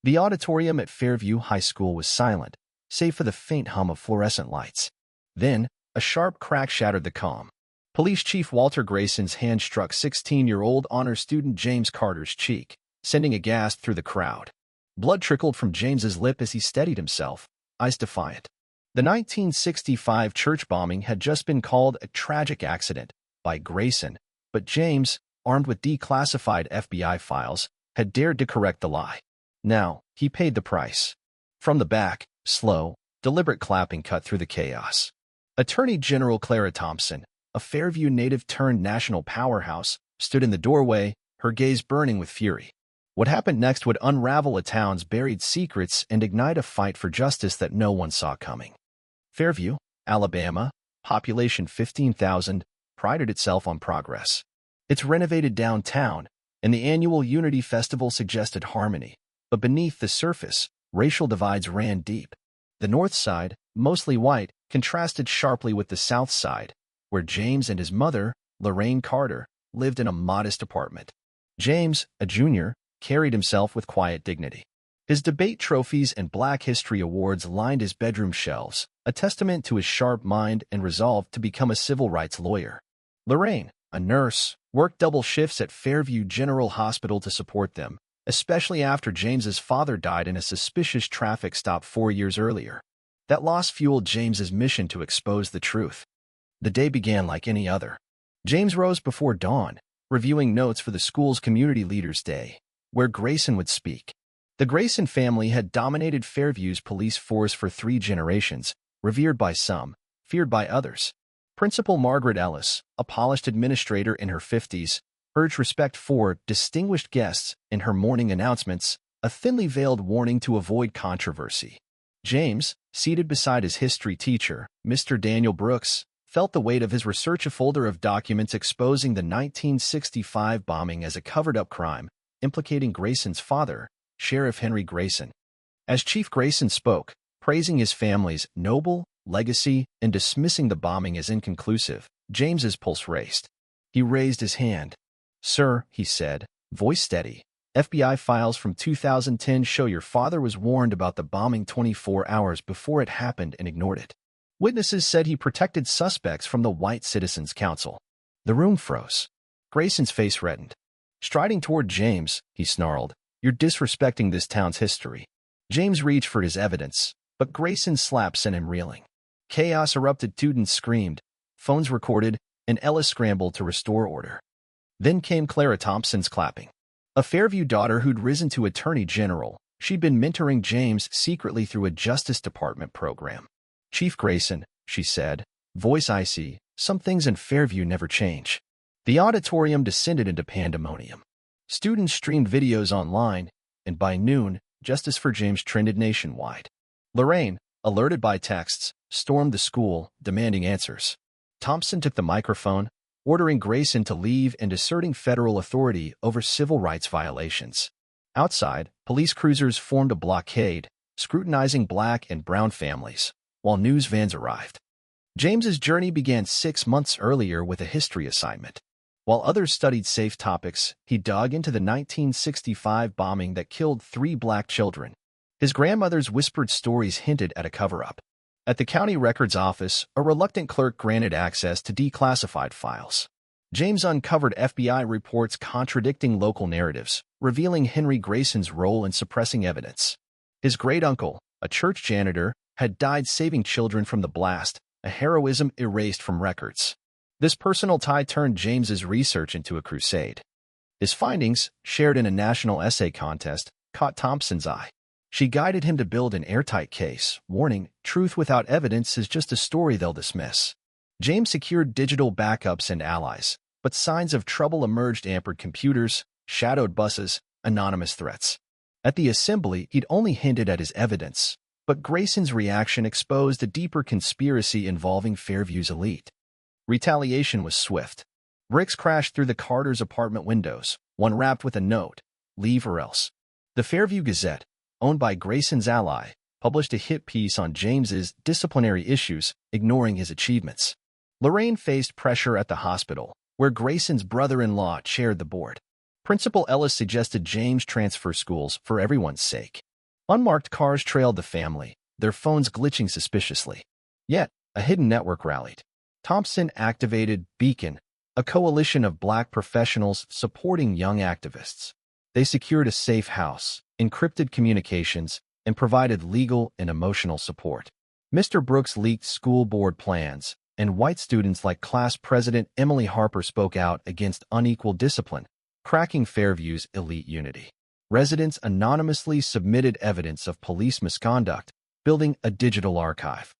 The auditorium at Fairview High School was silent, save for the faint hum of fluorescent lights. Then, a sharp crack shattered the calm. Police Chief Walter Grayson's hand struck 16-year-old honor student James Carter's cheek, sending a gasp through the crowd. Blood trickled from James's lip as he steadied himself, eyes defiant. The 1965 church bombing had just been called a tragic accident by Grayson, but James, armed with declassified FBI files, had dared to correct the lie. Now, he paid the price. From the back, slow, deliberate clapping cut through the chaos. Attorney General Clara Thompson, a Fairview native turned national powerhouse, stood in the doorway, her gaze burning with fury. What happened next would unravel a town's buried secrets and ignite a fight for justice that no one saw coming. Fairview, Alabama, population 15,000, prided itself on progress. Its renovated downtown, and the annual Unity Festival suggested harmony, but beneath the surface, racial divides ran deep. The north side, mostly white, contrasted sharply with the south side, where James and his mother, Lorraine Carter, lived in a modest apartment. James, a junior, carried himself with quiet dignity. His debate trophies and Black History awards lined his bedroom shelves, a testament to his sharp mind and resolve to become a civil rights lawyer. Lorraine, a nurse, worked double shifts at Fairview General Hospital to support them, especially after James's father died in a suspicious traffic stop 4 years earlier. That loss fueled James's mission to expose the truth. The day began like any other. James rose before dawn, reviewing notes for the school's Community Leaders Day, where Grayson would speak. The Grayson family had dominated Fairview's police force for 3 generations, revered by some, feared by others. Principal Margaret Ellis, a polished administrator in her 50s, urged respect for distinguished guests in her morning announcements, a thinly veiled warning to avoid controversy. James, seated beside his history teacher, Mr. Daniel Brooks, felt the weight of his research, a folder of documents exposing the 1965 bombing as a covered-up crime, implicating Grayson's father, Sheriff Henry Grayson. As Chief Grayson spoke, praising his family's noble legacy and dismissing the bombing as inconclusive, James's pulse raced. He raised his hand. "Sir," he said, voice steady, "FBI files from 2010 show your father was warned about the bombing 24 hours before it happened and ignored it. Witnesses said he protected suspects from the White Citizens Council." The room froze. Grayson's face reddened. Striding toward James, he snarled, "You're disrespecting this town's history." James reached for his evidence, but Grayson's slap sent him reeling. Chaos erupted. Students screamed, phones recorded, and Ellis scrambled to restore order. Then came Clara Thompson's clapping. A Fairview daughter who'd risen to attorney general, she'd been mentoring James secretly through a Justice Department program. "Chief Grayson," she said, voice icy, "some things in Fairview never change." The auditorium descended into pandemonium. Students streamed videos online, and by noon, justice for James trended nationwide. Lorraine, alerted by texts, stormed the school, demanding answers. Thompson took the microphone, ordering Grayson to leave and asserting federal authority over civil rights violations. Outside, police cruisers formed a blockade, scrutinizing Black and brown families, while news vans arrived. James's journey began 6 months earlier with a history assignment. While others studied safe topics, he dug into the 1965 bombing that killed 3 Black children. His grandmother's whispered stories hinted at a cover-up. At the county records office, a reluctant clerk granted access to declassified files. James uncovered FBI reports contradicting local narratives, revealing Henry Grayson's role in suppressing evidence. His great-uncle, a church janitor, had died saving children from the blast, a heroism erased from records. This personal tie turned James's research into a crusade. His findings, shared in a national essay contest, caught Thompson's eye. She guided him to build an airtight case, warning, "Truth without evidence is just a story they'll dismiss." James secured digital backups and allies, but signs of trouble emerged: ampered computers, shadowed buses, anonymous threats. At the assembly, he'd only hinted at his evidence, but Grayson's reaction exposed a deeper conspiracy involving Fairview's elite. Retaliation was swift. Bricks crashed through the Carters' apartment windows, one wrapped with a note, "Leave or else." The Fairview Gazette, owned by Grayson's ally, published a hit piece on James's disciplinary issues, ignoring his achievements. Lorraine faced pressure at the hospital, where Grayson's brother-in-law chaired the board. Principal Ellis suggested James transfer schools for everyone's sake. Unmarked cars trailed the family, their phones glitching suspiciously. Yet, a hidden network rallied. Thompson activated Beacon, a coalition of black professionals supporting young activists. They secured a safe house, encrypted communications, and provided legal and emotional support. Mr. Brooks leaked school board plans, and white students like class president Emily Harper spoke out against unequal discipline, cracking Fairview's elite unity. Residents anonymously submitted evidence of police misconduct, building a digital archive.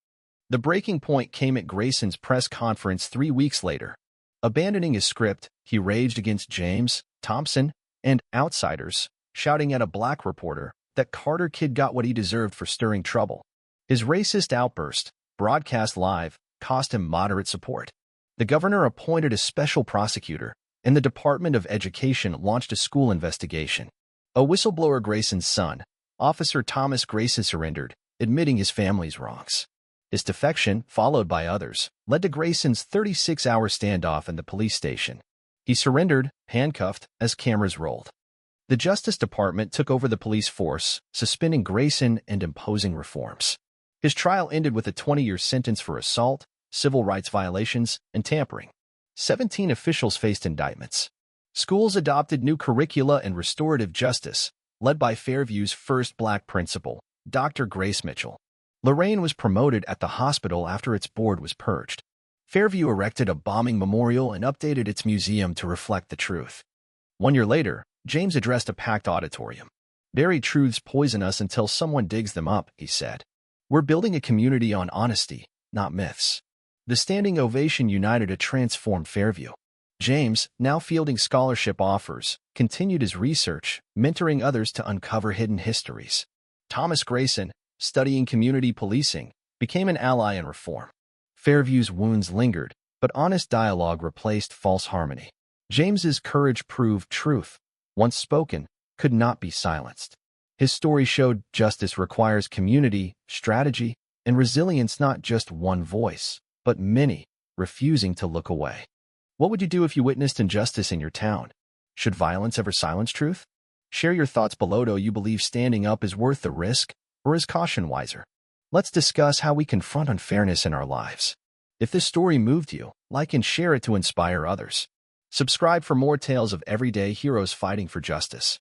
The breaking point came at Grayson's press conference 3 weeks later. Abandoning his script, he raged against James, Thompson, and outsiders, shouting at a black reporter that Carter Kid got what he deserved for stirring trouble. His racist outburst, broadcast live, cost him moderate support. The governor appointed a special prosecutor, and the Department of Education launched a school investigation. A whistleblower, Grayson's son, Officer Thomas Grayson, surrendered, admitting his family's wrongs. His defection, followed by others, led to Grayson's 36-hour standoff in the police station. He surrendered, handcuffed, as cameras rolled. The Justice Department took over the police force, suspending Grayson and imposing reforms. His trial ended with a 20-year sentence for assault, civil rights violations, and tampering. 17 officials faced indictments. Schools adopted new curricula and restorative justice, led by Fairview's first black principal, Dr. Grace Mitchell. Lorraine was promoted at the hospital after its board was purged. Fairview erected a bombing memorial and updated its museum to reflect the truth. 1 year later, James addressed a packed auditorium. "Buried truths poison us until someone digs them up," he said. "We're building a community on honesty, not myths." The standing ovation united a transformed Fairview. James, now fielding scholarship offers, continued his research, mentoring others to uncover hidden histories. Thomas Grayson, studying community policing, became an ally in reform. Fairview's wounds lingered, but honest dialogue replaced false harmony. James's courage proved truth, once spoken, could not be silenced. His story showed justice requires community, strategy, and resilience, not just one voice, but many, refusing to look away. What would you do if you witnessed injustice in your town? Should violence ever silence truth? Share your thoughts below. Do you believe standing up is worth the risk, or is caution wiser? Let's discuss how we confront unfairness in our lives. If this story moved you, like and share it to inspire others. Subscribe for more tales of everyday heroes fighting for justice.